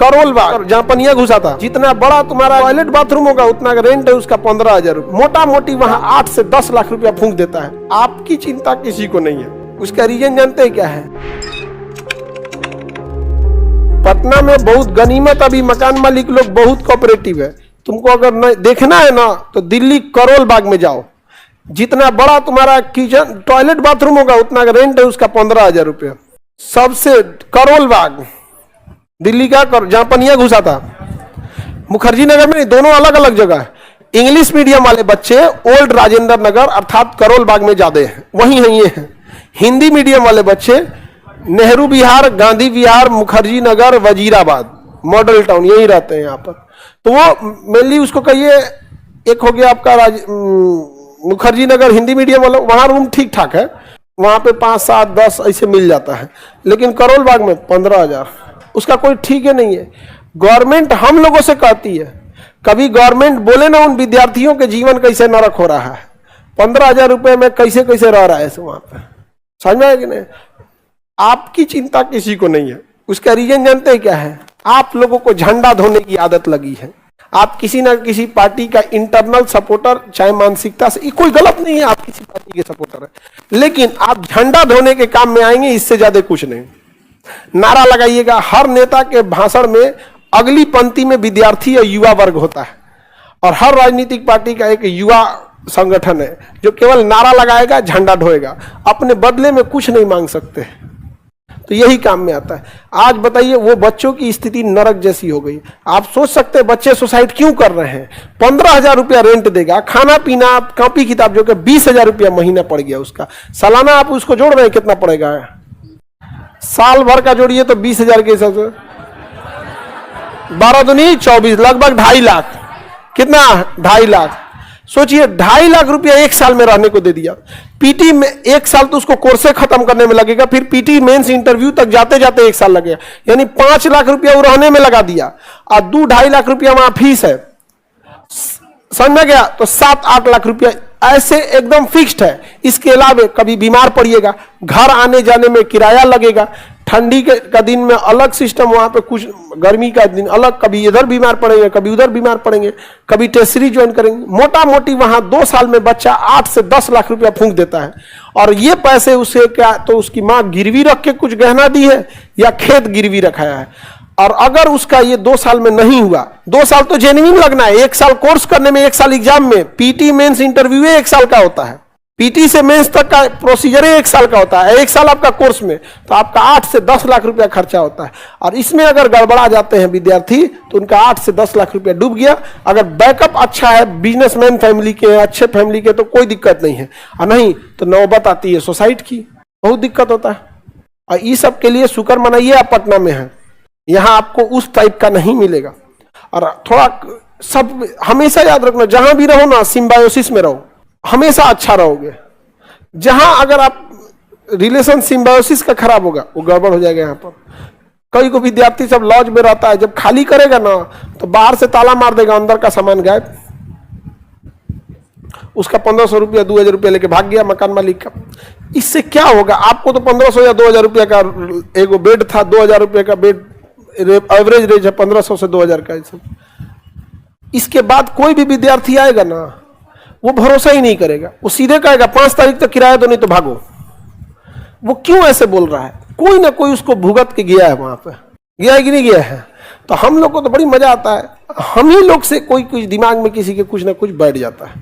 करोल बाग जहाँ पनिया घुसा था, जितना बड़ा तुम्हारा टॉयलेट बाथरूम होगा उतना रेंट है उसका 15,000 रुपये। मोटा मोटी वहाँ 8 से 10 लाख रुपया फूंक देता है। आपकी चिंता किसी को नहीं है। उसका रीजन जानते हैं क्या है? पटना में बहुत गनीमत, अभी मकान मालिक लोग बहुत कोऑपरेटिव है। तुमको अगर नहीं देखना है ना तो दिल्ली करोल बाग में जाओ, जितना बड़ा तुम्हारा किचन टॉयलेट बाथरूम होगा उतना रेंट है उसका 15,000 रुपये। सबसे करोल बाग दिल्ली का जहां पनिया घुसा था, मुखर्जी नगर में, दोनों अलग अलग जगह है। इंग्लिश मीडियम वाले बच्चे ओल्ड राजेंद्र नगर अर्थात करोल बाग में ज्यादा है, वहीं है ये है। हिंदी मीडियम वाले बच्चे नेहरू विहार, गांधी विहार, मुखर्जी नगर, वजीराबाद, मॉडल टाउन, यही रहते हैं यहाँ पर। तो वो मेनली उसको कहिए, एक हो गया आपका मुखर्जी नगर हिंदी मीडियम वाला, वहाँ रूम ठीक ठाक है, वहाँ पे 5, 7, 10 ऐसे मिल जाता है। लेकिन करोल बाग में 15,000, उसका कोई ठीक है नहीं है। गवर्नमेंट हम लोगों से कहती है, कभी गवर्नमेंट बोले ना उन विद्यार्थियों के जीवन कैसे नरक हो रहा है, 15,000 रुपये में कैसे कैसे रह रहा है वहाँ पे, समझ में आया कि नहीं? आपकी चिंता किसी को नहीं है। उसका रीजन जानते हैं क्या है? आप लोगों को झंडा धोने की आदत लगी है। आप किसी ना किसी पार्टी का इंटरनल सपोर्टर, चाहे मानसिकता से, कोई गलत नहीं है, आप किसी पार्टी के सपोर्टर है, लेकिन आप झंडा धोने के काम में आएंगे, इससे ज्यादा कुछ नहीं। नारा लगाइएगा। हर नेता के भाषण में अगली पंक्ति में विद्यार्थी और युवा वर्ग होता है, और हर राजनीतिक पार्टी का एक युवा संगठन है जो केवल नारा लगाएगा, झंडा ढोएगा, अपने बदले में कुछ नहीं मांग सकते। तो यही काम में आता है। आज बताइए, वो बच्चों की स्थिति नरक जैसी हो गई। आप सोच सकते हैं बच्चे सुसाइड क्यों कर रहे हैं? 15,000 रुपया रेंट देगा, खाना पीना, कॉपी किताब जो कि 20,000 रुपया महीना पड़ गया उसका, सालाना आप उसको जोड़ रहे हैं कितना पड़ेगा? साल भर का जोड़िए तो 20,000 के हिसाब से 12 दूनी 24, लगभग 2.5 लाख। कितना? 2.5 लाख। सोचिए, 2.5 लाख रुपया एक साल में रहने को दे दिया। पीटी में 1 साल तो उसको कोर्से खत्म करने में लगेगा, फिर पीटी मेंस इंटरव्यू तक जाते जाते 1 साल लगेगा, यानी 5 लाख रुपया वो रहने में लगा दिया, और 2-2.5 लाख रुपया वहां फीस है। समझ में गया? तो 7-8 लाख रुपया ऐसे एकदम फिक्स्ड है। इसके अलावा कभी बीमार पड़िएगा, घर आने जाने में किराया लगेगा, ठंडी का दिन में अलग सिस्टम, वहां पे कुछ, गर्मी का दिन अलग, कभी इधर बीमार पड़ेंगे, कभी उधर बीमार पड़ेंगे, कभी टेस्टरी ज्वाइन करेंगे। मोटा मोटी वहां 2 साल में बच्चा 8 से 10 लाख रुपया फूंक देता है। और ये पैसे उसे क्या, तो उसकी माँ गिरवी रख के कुछ गहना दी है या खेत गिरवी रखाया है। और अगर उसका ये 2 साल में नहीं हुआ, 2 साल तो जेन्युइन लगना है, 1 साल कोर्स करने में, 1 साल एग्जाम में, पीटी मेंस इंटरव्यू 1 साल का होता है, पीटी से मेंस तक का प्रोसीजर 1 साल का होता है, 1 साल आपका कोर्स में, तो आपका 8 से 10 लाख रुपया खर्चा होता है। और इसमें अगर गड़बड़ा जाते हैं विद्यार्थी तो उनका 8 से 10 लाख रुपया डूब गया। अगर बैकअप अच्छा है, बिजनेसमैन फैमिली के, अच्छे फैमिली के, तो कोई दिक्कत नहीं है, और नहीं तो नौबत आती है सुसाइड की, बहुत दिक्कत होता है। और इस सब के लिए शुक्र मनाइए आप पटना में हैं, यहाँ आपको उस टाइप का नहीं मिलेगा। और थोड़ा सब हमेशा याद रखना, जहां भी रहो ना, सिम्बायोसिस में रहो, हमेशा अच्छा रहोगे। जहां अगर आप रिलेशन सिम्बायोसिस का खराब होगा, वो गड़बड़ हो जाएगा। यहाँ पर कई को विद्यार्थी सब लॉज में रहता है, जब खाली करेगा ना तो बाहर से ताला मार देगा, अंदर का सामान गायब, उसका 1500 रुपया 2,000 रुपया लेके भाग गया मकान मालिक का। इससे क्या होगा? आपको तो 1500 या 2,000 रुपया का एक बेड था, 2,000 रुपये का बेड एवरेज रेंज है, 1500 से 2,000 का। इसके बाद कोई भी विद्यार्थी आएगा ना, वो भरोसा ही नहीं करेगा, वो सीधे कहेगा 5 तारीख तक किराया दो, नहीं तो भागो। वो क्यों ऐसे बोल रहा है? कोई ना कोई उसको भुगत के गया है, वहां पे गया है कि नहीं गया है। तो हम लोग को तो बड़ी मजा आता है, हम ही लोग से कोई कुछ दिमाग में किसी के कुछ ना कुछ बैठ जाता है।